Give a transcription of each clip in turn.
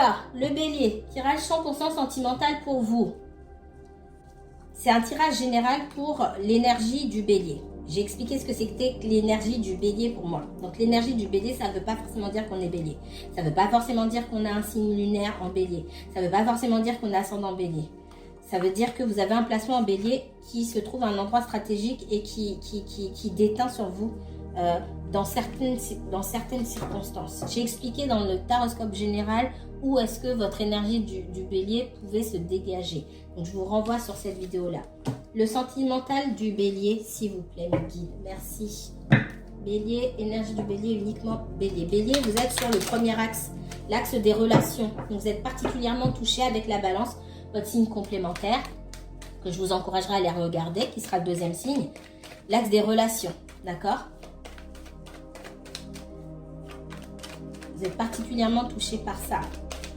Alors, le bélier, tirage 100% sentimental pour vous. C'est un tirage général pour l'énergie du bélier. J'ai expliqué ce que c'était que l'énergie du bélier pour moi. Donc l'énergie du bélier, ça ne veut pas forcément dire qu'on est bélier. Ça ne veut pas forcément dire qu'on a un signe lunaire en bélier. Ça ne veut pas forcément dire qu'on a ascendant bélier. Ça veut dire que vous avez un placement en bélier qui se trouve à un endroit stratégique et qui déteint sur vous dans certaines circonstances. J'ai expliqué dans le taroscope général où est-ce que votre énergie du bélier pouvait se dégager. Donc je vous renvoie sur cette vidéo-là. Le sentimental du bélier, s'il vous plaît, mes guides. Merci. Bélier, énergie du bélier, uniquement bélier. Bélier, vous êtes sur le premier axe, l'axe des relations. Donc vous êtes particulièrement touché avec la balance, votre signe complémentaire, que je vous encouragerai à aller regarder, qui sera le deuxième signe. L'axe des relations, d'accord? Vous êtes particulièrement touché par ça.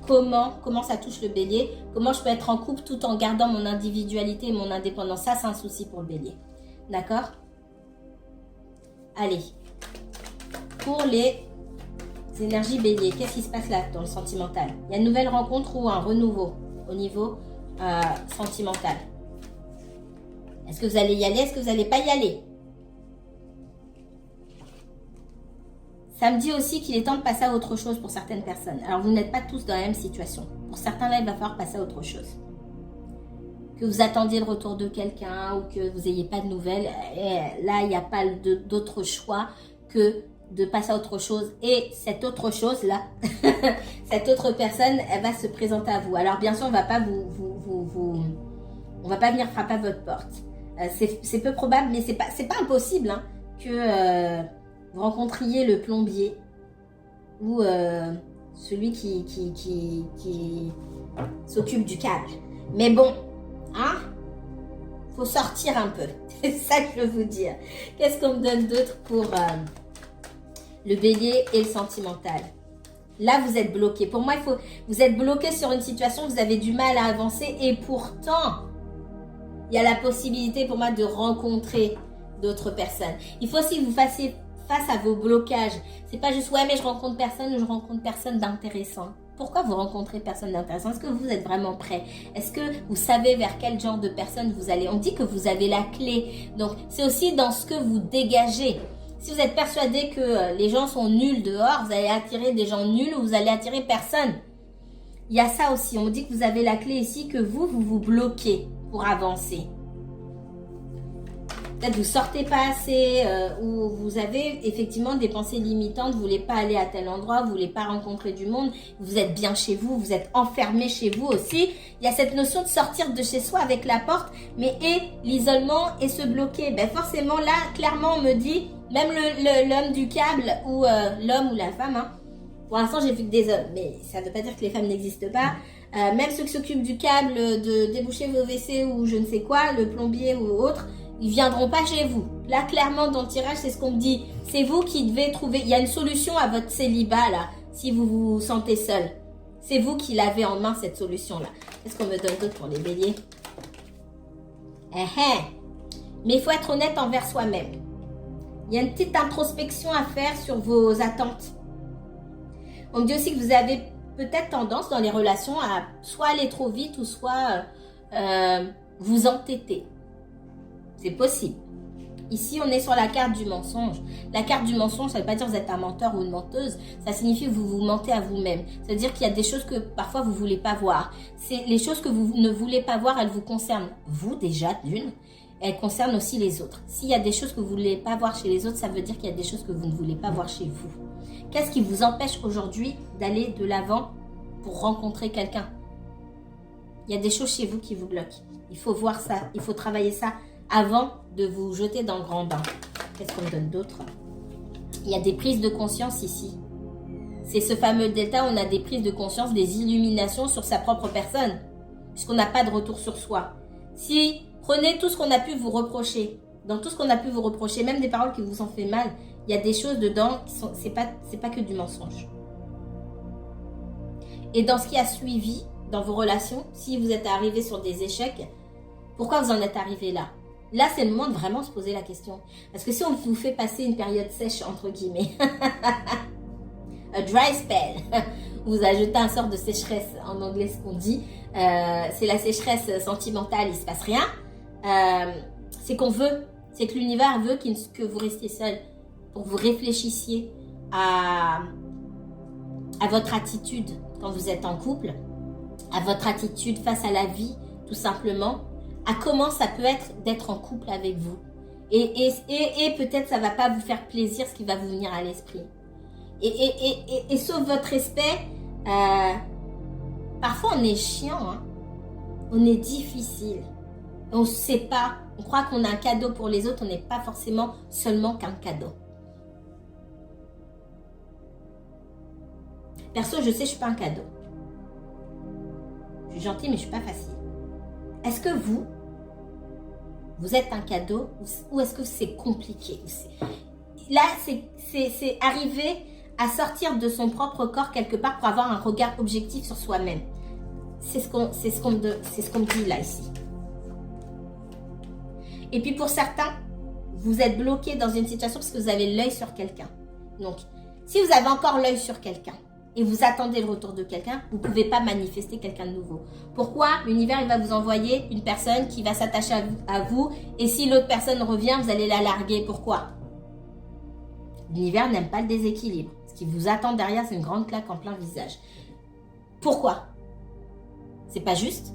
Comment ça touche le bélier? Comment je peux être en couple tout en gardant mon individualité et mon indépendance? Ça, c'est un souci pour le bélier. D'accord? Allez. Pour les énergies bélier, qu'est-ce qui se passe là dans le sentimental? Il y a une nouvelle rencontre ou un renouveau au niveau sentimental. Est-ce que vous allez y aller? Est-ce que vous n'allez pas y aller? Ça me dit aussi qu'il est temps de passer à autre chose pour certaines personnes. Alors, vous n'êtes pas tous dans la même situation. Pour certains, là, il va falloir passer à autre chose. Que vous attendiez le retour de quelqu'un ou que vous n'ayez pas de nouvelles, là, il n'y a pas d'autre choix que de passer à autre chose. Et cette autre chose-là, cette autre personne, elle va se présenter à vous. Alors, bien sûr, on ne va pas on va pas venir frapper à votre porte. C'est peu probable, mais c'est pas impossible hein, que... vous rencontriez le plombier ou celui qui s'occupe du câble. Mais bon, hein, faut sortir un peu. C'est ça que je veux vous dire. Qu'est-ce qu'on me donne d'autre pour le bélier et le sentimental? Là, vous êtes bloqué. Pour moi, vous êtes bloqué sur une situation, vous avez du mal à avancer et pourtant, il y a la possibilité pour moi de rencontrer d'autres personnes. Il faut aussi que vous fassiez face à vos blocages. C'est pas juste, ouais, mais je rencontre personne d'intéressant. Pourquoi vous rencontrez personne d'intéressant? Est-ce que vous êtes vraiment prêt? Est-ce que vous savez vers quel genre de personne vous allez? On dit que vous avez la clé. Donc, c'est aussi dans ce que vous dégagez. Si vous êtes persuadé que les gens sont nuls dehors, vous allez attirer des gens nuls ou vous allez attirer personne. Il y a ça aussi. On dit que vous avez la clé ici, que vous bloquez pour avancer. Peut-être vous sortez pas assez ou vous avez effectivement des pensées limitantes, vous voulez pas aller à tel endroit, vous voulez pas rencontrer du monde, vous êtes bien chez vous, vous êtes enfermé chez vous aussi. Il y a cette notion de sortir de chez soi avec la porte, mais et l'isolement et se bloquer. Ben forcément là, clairement on me dit, même l'homme du câble ou l'homme ou la femme, hein, pour l'instant j'ai vu que des hommes, mais ça ne veut pas dire que les femmes n'existent pas. Même ceux qui s'occupent du câble, de déboucher vos WC ou je ne sais quoi, le plombier ou autre, ils viendront pas chez vous. Là, clairement, dans le tirage, c'est ce qu'on me dit. C'est vous qui devez trouver... Il y a une solution à votre célibat, là, si vous vous sentez seul. C'est vous qui l'avez en main, cette solution-là. Qu'est-ce qu'on me donne d'autre pour les béliers? Mais il faut être honnête envers soi-même. Il y a une petite introspection à faire sur vos attentes. On me dit aussi que vous avez peut-être tendance dans les relations à soit aller trop vite ou soit vous entêter. C'est possible. Ici, on est sur la carte du mensonge. La carte du mensonge, ça ne veut pas dire que vous êtes un menteur ou une menteuse. Ça signifie que vous vous mentez à vous-même. C'est-à-dire qu'il y a des choses que parfois vous ne voulez pas voir. Les choses que vous ne voulez pas voir, elles vous concernent. Vous, déjà, d'une. Elles concernent aussi les autres. S'il y a des choses que vous ne voulez pas voir chez les autres, ça veut dire qu'il y a des choses que vous ne voulez pas voir chez vous. Qu'est-ce qui vous empêche aujourd'hui d'aller de l'avant pour rencontrer quelqu'un? Il y a des choses chez vous qui vous bloquent. Il faut voir ça. Il faut travailler ça avant de vous jeter dans le grand bain. Qu'est-ce qu'on me donne d'autre? Il y a des prises de conscience ici. C'est ce fameux delta, on a des prises de conscience, des illuminations sur sa propre personne, puisqu'on n'a pas de retour sur soi. Si, prenez tout ce qu'on a pu vous reprocher, dans tout ce qu'on a pu vous reprocher, même des paroles qui vous ont fait mal, il y a des choses dedans qui sont, c'est pas que du mensonge. Et dans ce qui a suivi, dans vos relations, si vous êtes arrivé sur des échecs, pourquoi vous en êtes arrivé là? Là, c'est le moment de vraiment se poser la question. Parce que si on vous fait passer une période sèche, entre guillemets, a dry spell, vous ajoutez un sort de sécheresse, en anglais ce qu'on dit, c'est la sécheresse sentimentale, il ne se passe rien, c'est qu'on veut, c'est que l'univers veut que vous restiez seul, pour que vous réfléchissiez à votre attitude quand vous êtes en couple, à votre attitude face à la vie, tout simplement, à comment ça peut être d'être en couple avec vous. Et peut-être ça ne va pas vous faire plaisir ce qui va vous venir à l'esprit. Et sauf votre respect, parfois on est chiant, hein? On est difficile, on ne sait pas, on croit qu'on a un cadeau pour les autres, on n'est pas forcément seulement qu'un cadeau. Perso, je sais, je ne suis pas un cadeau. Je suis gentille, mais je ne suis pas facile. Est-ce que vous êtes un cadeau ou est-ce que c'est compliqué? Là, c'est arriver à sortir de son propre corps quelque part pour avoir un regard objectif sur soi-même. C'est ce qu'on me dit là, ici. Et puis pour certains, vous êtes bloqué dans une situation parce que vous avez l'œil sur quelqu'un. Donc, si vous avez encore l'œil sur quelqu'un et vous attendez le retour de quelqu'un, vous ne pouvez pas manifester quelqu'un de nouveau. Pourquoi? L'univers, il va vous envoyer une personne qui va s'attacher à vous et si l'autre personne revient, vous allez la larguer. Pourquoi? L'univers n'aime pas le déséquilibre. Ce qui vous attend derrière, c'est une grande claque en plein visage. Pourquoi? C'est pas juste.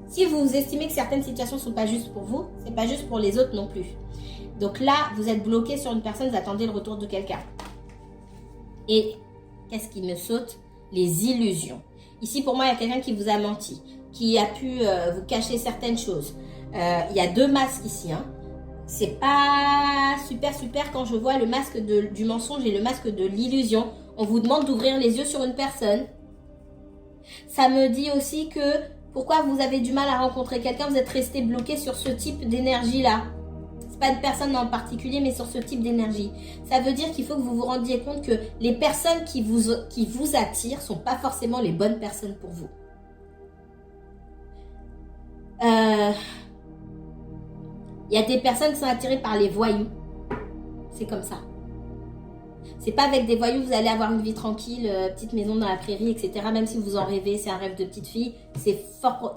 Si vous estimez que certaines situations ne sont pas justes pour vous, c'est pas juste pour les autres non plus. Donc là, vous êtes bloqué sur une personne, vous attendez le retour de quelqu'un. Et qu'est-ce qui me saute? Les illusions. Ici, pour moi, il y a quelqu'un qui vous a menti, qui a pu vous cacher certaines choses. Il y a deux masques ici, hein. C'est pas super quand je vois le masque du mensonge et le masque de l'illusion. On vous demande d'ouvrir les yeux sur une personne. Ça me dit aussi que pourquoi vous avez du mal à rencontrer quelqu'un, vous êtes resté bloqué sur ce type d'énergie-là. C'est pas une personne en particulier, mais sur ce type d'énergie. Ça veut dire qu'il faut que vous vous rendiez compte que les personnes qui vous attirent sont pas forcément les bonnes personnes pour vous. Il y a des personnes qui sont attirées par les voyous. C'est comme ça. C'est pas avec des voyous que vous allez avoir une vie tranquille, petite maison dans la prairie, etc. Même si vous en rêvez, c'est un rêve de petite fille.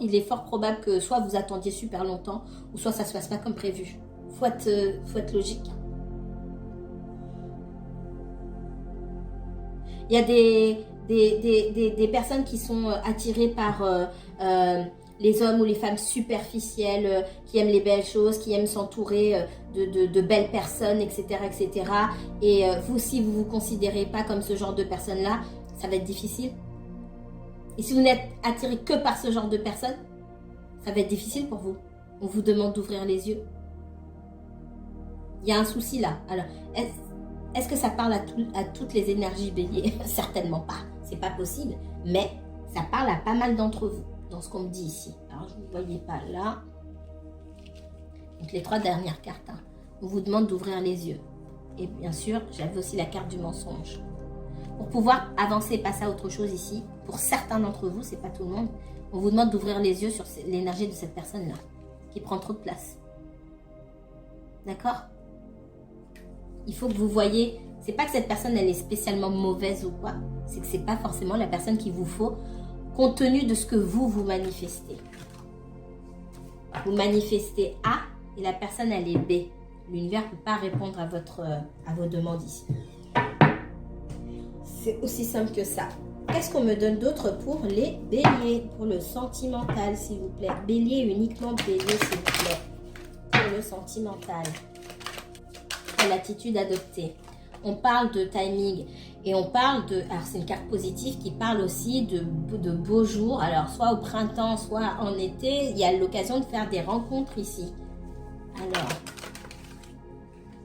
Il est fort probable que soit vous attendiez super longtemps, ou soit ça se passe pas comme prévu. Faut être logique. Il y a des personnes qui sont attirées par les hommes ou les femmes superficielles, qui aiment les belles choses, qui aiment s'entourer de belles personnes, etc. etc. Et vous, si vous ne vous considérez pas comme ce genre de personne-là, ça va être difficile. Et si vous n'êtes attiré que par ce genre de personnes, ça va être difficile pour vous. On vous demande d'ouvrir les yeux. Il y a un souci là. Alors, est-ce que ça parle à toutes les énergies béliers? Certainement pas. C'est pas possible. Mais ça parle à pas mal d'entre vous. Dans ce qu'on me dit ici. Alors, je ne vous voyais pas là. Donc, les trois dernières cartes. Hein. On vous demande d'ouvrir les yeux. Et bien sûr, j'avais aussi la carte du mensonge. Pour pouvoir avancer et passer à autre chose ici, pour certains d'entre vous, c'est pas tout le monde, on vous demande d'ouvrir les yeux sur l'énergie de cette personne-là, qui prend trop de place. D'accord? Il faut que vous voyez, c'est pas que cette personne, elle est spécialement mauvaise ou quoi, c'est que c'est pas forcément la personne qu'il vous faut, compte tenu de ce que vous manifestez. Vous manifestez A et la personne, elle est B. L'univers ne peut pas répondre à vos demandes ici. C'est aussi simple que ça. Qu'est-ce qu'on me donne d'autre pour les béliers? Pour le sentimental, s'il vous plaît. Bélier, uniquement bélier, s'il vous plaît. Pour le sentimental. Quelle attitude adopter? On parle de timing et on parle de... Alors, c'est une carte positive qui parle aussi de beaux jours. Alors, soit au printemps, soit en été, il y a l'occasion de faire des rencontres ici. Alors,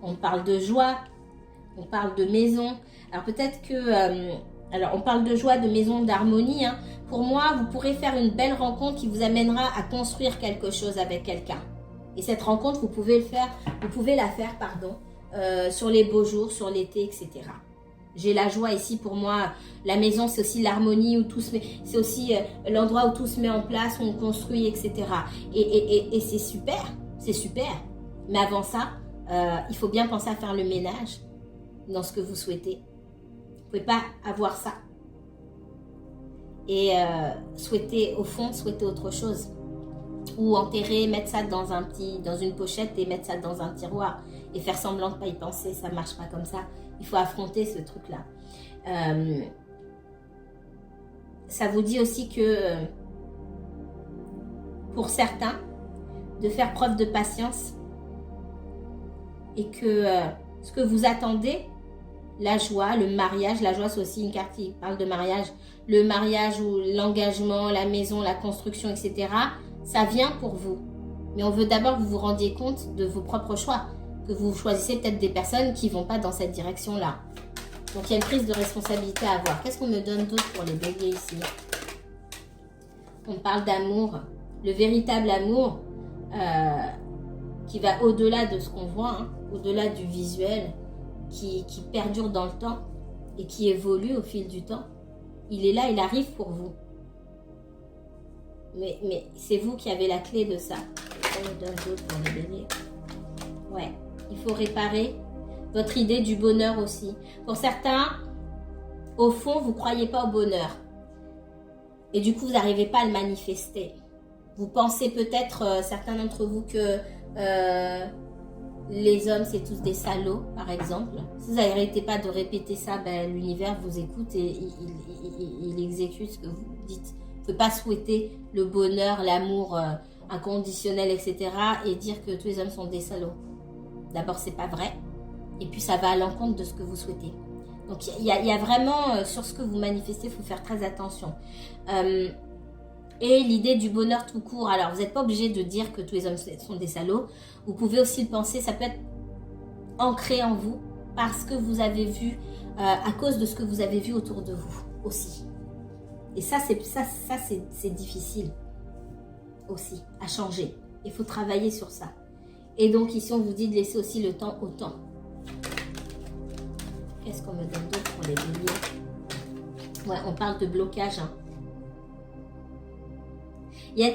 on parle de joie, on parle de maison. Alors, peut-être que... alors, on parle de joie, de maison, d'harmonie. Hein. Pour moi, vous pourrez faire une belle rencontre qui vous amènera à construire quelque chose avec quelqu'un. Et cette rencontre, vous pouvez la faire, sur les beaux jours, sur l'été, etc. J'ai la joie ici pour moi. La maison, c'est aussi l'harmonie où tout se met, c'est aussi l'endroit où tout se met en place, où on construit, etc. Et c'est super, c'est super. Mais avant ça, il faut bien penser à faire le ménage dans ce que vous souhaitez. Vous ne pouvez pas avoir ça et souhaiter, au fond, souhaiter autre chose. Ou enterrer, mettre ça dans une pochette et mettre ça dans un tiroir et faire semblant de ne pas y penser, ça ne marche pas comme ça. Il faut affronter ce truc-là. Ça vous dit aussi que pour certains, de faire preuve de patience et que ce que vous attendez, la joie, le mariage, la joie c'est aussi une carte qui parle de mariage, le mariage ou l'engagement, la maison, la construction, etc., ça vient pour vous. Mais on veut d'abord que vous vous rendiez compte de vos propres choix, que vous choisissez peut-être des personnes qui ne vont pas dans cette direction-là. Donc il y a une prise de responsabilité à avoir. Qu'est-ce qu'on me donne d'autre pour les béliers ici? On parle d'amour, le véritable amour qui va au-delà de ce qu'on voit, hein, au-delà du visuel, qui perdure dans le temps et qui évolue au fil du temps. Il est là, il arrive pour vous. Mais c'est vous qui avez la clé de ça. On me donne d'autres pour les béliers. Ouais, il faut réparer votre idée du bonheur aussi. Pour certains, au fond, vous ne croyez pas au bonheur. Et du coup, vous n'arrivez pas à le manifester. Vous pensez peut-être, certains d'entre vous, que les hommes, c'est tous des salauds, par exemple. Si vous n'arrêtez pas de répéter ça, ben, l'univers vous écoute et il exécute ce que vous dites. Vous ne pouvez pas souhaiter le bonheur, l'amour inconditionnel, etc. et dire que tous les hommes sont des salauds. D'abord, c'est pas vrai. Et puis, ça va à l'encontre de ce que vous souhaitez. Donc, il y a vraiment, sur ce que vous manifestez, il faut faire très attention. Et l'idée du bonheur tout court. Alors, vous n'êtes pas obligé de dire que tous les hommes sont des salauds. Vous pouvez aussi le penser, ça peut être ancré en vous parce que vous avez vu, à cause de ce que vous avez vu autour de vous aussi. Et ça, c'est difficile aussi à changer. Il faut travailler sur ça. Et donc, ici, on vous dit de laisser aussi le temps au temps. Qu'est-ce qu'on me donne d'autre pour les béliers? Ouais, on parle de blocage. Hein. Il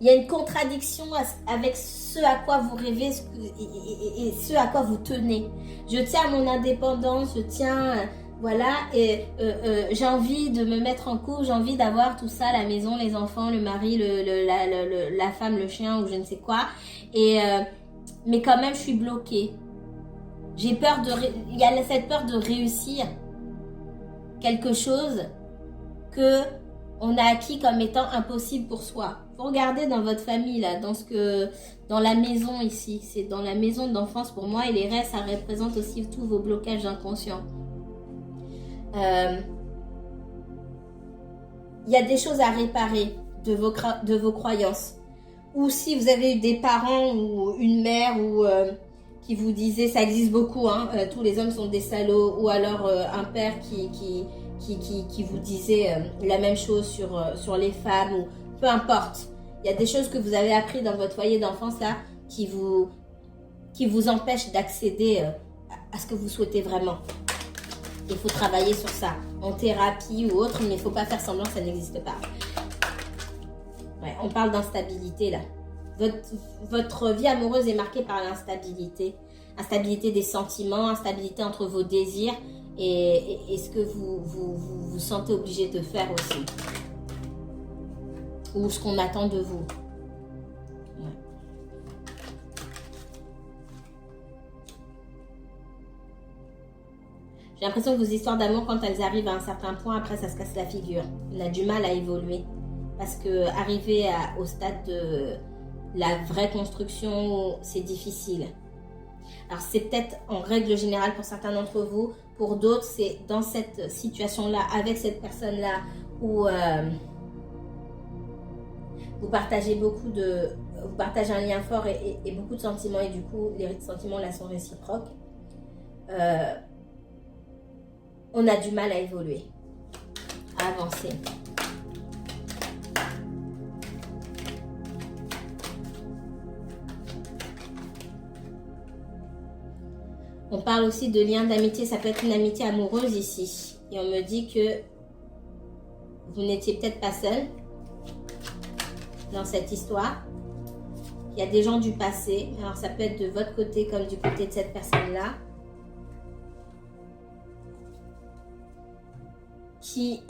y a une contradiction avec ce à quoi vous rêvez et ce à quoi vous tenez. Je tiens à mon indépendance, je tiens, voilà, et j'ai envie de me mettre en couple, j'ai envie d'avoir tout ça, la maison, les enfants, le mari, la femme, le chien ou je ne sais quoi. Mais quand même, je suis bloquée. J'ai peur il y a cette peur de réussir quelque chose que on a acquis comme étant impossible pour soi. Vous regardez dans votre famille, là, dans la maison ici, c'est dans la maison d'enfance pour moi, et les rêves, ça représente aussi tous vos blocages inconscients. Il y a des choses à réparer de vos croyances. Ou si vous avez eu des parents ou une mère qui vous disait, ça existe beaucoup, hein, tous les hommes sont des salauds, ou alors un père qui vous disait la même chose sur les femmes, ou peu importe. Il y a des choses que vous avez appris dans votre foyer d'enfance là qui vous empêchent d'accéder à ce que vous souhaitez vraiment. Il faut travailler sur ça, en thérapie ou autre, mais il ne faut pas faire semblant que ça n'existe pas. Ouais, on parle d'instabilité là. Votre vie amoureuse est marquée par l'instabilité. Instabilité des sentiments, instabilité entre vos désirs et ce que vous sentez obligé de faire aussi. Ou ce qu'on attend de vous. Ouais. J'ai l'impression que vos histoires d'amour, quand elles arrivent à un certain point, après ça se casse la figure. On a du mal à évoluer. Parce que arriver au stade de la vraie construction, c'est difficile. Alors c'est peut-être en règle générale pour certains d'entre vous. Pour d'autres, c'est dans cette situation-là, avec cette personne-là, où vous partagez vous partagez un lien fort et beaucoup de sentiments, et du coup, les sentiments là sont réciproques. On a du mal à évoluer, à avancer. On parle aussi de liens d'amitié, ça peut être une amitié amoureuse ici. Et on me dit que vous n'étiez peut-être pas seul dans cette histoire. Il y a des gens du passé, alors ça peut être de votre côté comme du côté de cette personne-là. qui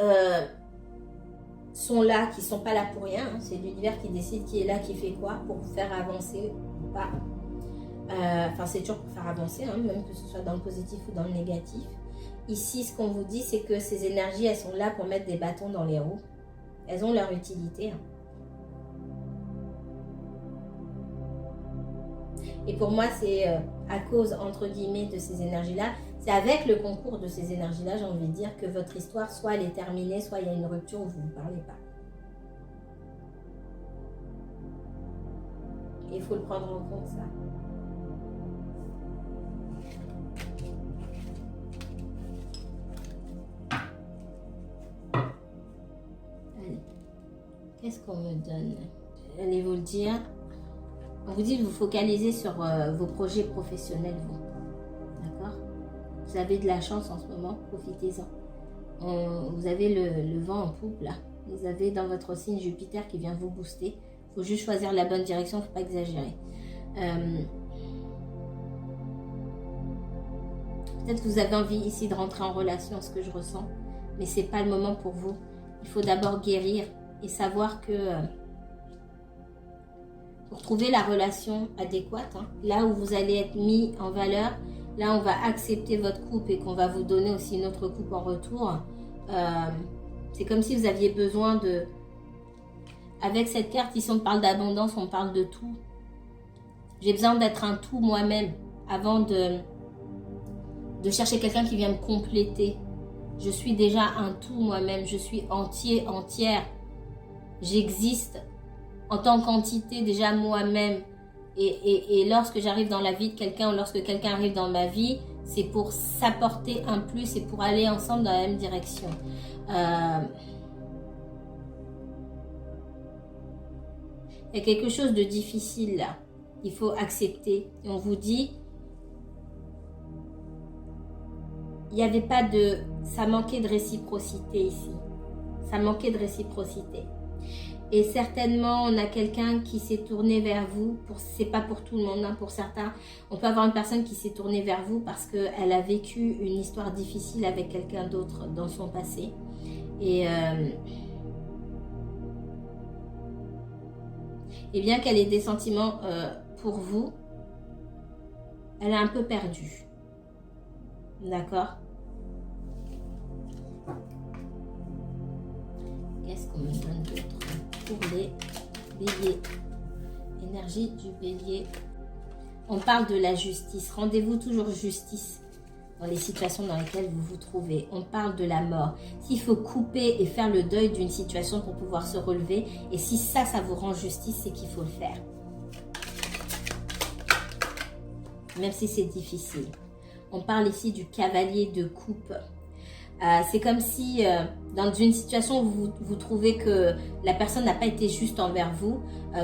sont là, qui ne sont pas là pour rien. Hein. C'est l'univers qui décide qui est là, qui fait quoi, pour vous faire avancer ou pas. Enfin, c'est toujours pour faire avancer, hein, même que ce soit dans le positif ou dans le négatif. Ici, ce qu'on vous dit, c'est que ces énergies, elles sont là pour mettre des bâtons dans les roues. Elles ont leur utilité. Hein. Et pour moi, c'est à cause, entre guillemets, de ces énergies-là, c'est avec le concours de ces énergies-là, j'ai envie de dire, que votre histoire, soit elle est terminée, soit il y a une rupture où vous ne parlez pas. Et il faut le prendre en compte, ça. Allez, qu'est-ce qu'on me donne? Allez vous le dire. On vous dit de vous focaliser sur vos projets professionnels, vous. D'accord? Vous avez de la chance en ce moment, profitez-en. Vous avez le vent en poupe, là. Vous avez dans votre signe Jupiter qui vient vous booster. Il faut juste choisir la bonne direction, il ne faut pas exagérer. Peut-être que vous avez envie ici de rentrer en relation, ce que je ressens. Mais ce n'est pas le moment pour vous. Il faut d'abord guérir et savoir que... pour trouver la relation adéquate, hein, là où vous allez être mis en valeur, là on va accepter votre coupe et qu'on va vous donner aussi une autre coupe en retour. C'est comme si vous aviez besoin de... Avec cette carte, ici on parle d'abondance, on parle de tout. J'ai besoin d'être un tout moi-même avant de chercher quelqu'un qui vient me compléter. Je suis déjà un tout moi-même, je suis entier, entière. J'existe en tant qu'entité déjà moi-même. Et lorsque j'arrive dans la vie de quelqu'un ou lorsque quelqu'un arrive dans ma vie, c'est pour s'apporter un plus et pour aller ensemble dans la même direction. Il y a quelque chose de difficile là. Il faut accepter. Et on vous dit, il n'y avait pas de... Ça manquait de réciprocité ici. Ça manquait de réciprocité. Et certainement, on a quelqu'un qui s'est tourné vers vous. C'est pas pour tout le monde, hein, pour certains. On peut avoir une personne qui s'est tournée vers vous parce qu'elle a vécu une histoire difficile avec quelqu'un d'autre dans son passé. Et bien qu'elle ait des sentiments pour vous, elle a un peu perdu. D'accord? Qu'est-ce qu'on me donne d'autre pour les béliers? Énergie du bélier. On parle de la justice. Rendez-vous toujours justice dans les situations dans lesquelles vous vous trouvez. On parle de la mort. S'il faut couper et faire le deuil d'une situation pour pouvoir se relever, et si ça vous rend justice, c'est qu'il faut le faire. Même si c'est difficile. On parle ici du cavalier de coupe. C'est comme si dans une situation où vous trouvez que la personne n'a pas été juste envers vous,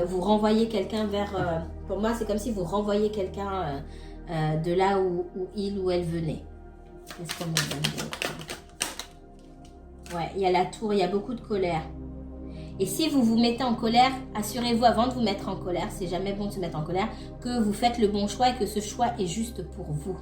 vous renvoyez quelqu'un vers... pour moi, c'est comme si vous renvoyez quelqu'un de là où il ou elle venait. Qu'est-ce qu'on me donne d'autre? Ouais, il y a la tour, il y a beaucoup de colère. Et si vous vous mettez en colère, assurez-vous avant de vous mettre en colère, c'est jamais bon de se mettre en colère, que vous faites le bon choix et que ce choix est juste pour vous.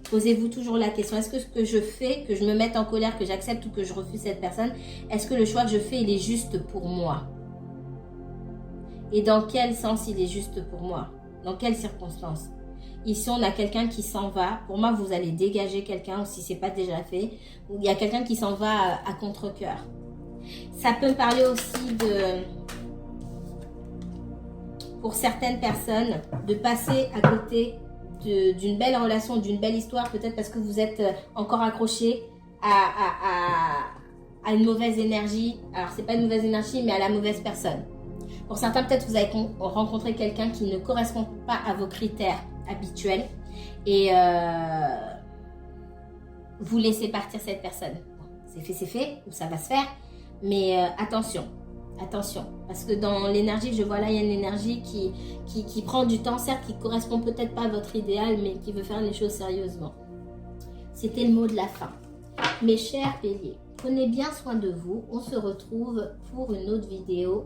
Posez-vous toujours la question, est-ce que ce que je fais, que je me mette en colère, que j'accepte ou que je refuse cette personne, est-ce que le choix que je fais, il est juste pour moi? Et dans quel sens il est juste pour moi? Dans quelles circonstances? Ici, on a quelqu'un qui s'en va. Pour moi, vous allez dégager quelqu'un, ou si ce n'est pas déjà fait. Ou il y a quelqu'un qui s'en va à contre-cœur. Ça peut me parler aussi de... Pour certaines personnes, de passer à côté d'une belle relation, d'une belle histoire, peut-être parce que vous êtes encore accroché à une mauvaise énergie. Alors, c'est pas une mauvaise énergie, mais à la mauvaise personne. Pour certains, peut-être vous avez rencontré quelqu'un qui ne correspond pas à vos critères habituels et vous laissez partir cette personne. Bon, c'est fait, ou ça va se faire, mais attention, parce que dans l'énergie que je vois là, il y a une énergie qui prend du temps, certes, qui ne correspond peut-être pas à votre idéal, mais qui veut faire les choses sérieusement. C'était le mot de la fin. Mes chers béliers, prenez bien soin de vous, on se retrouve pour une autre vidéo.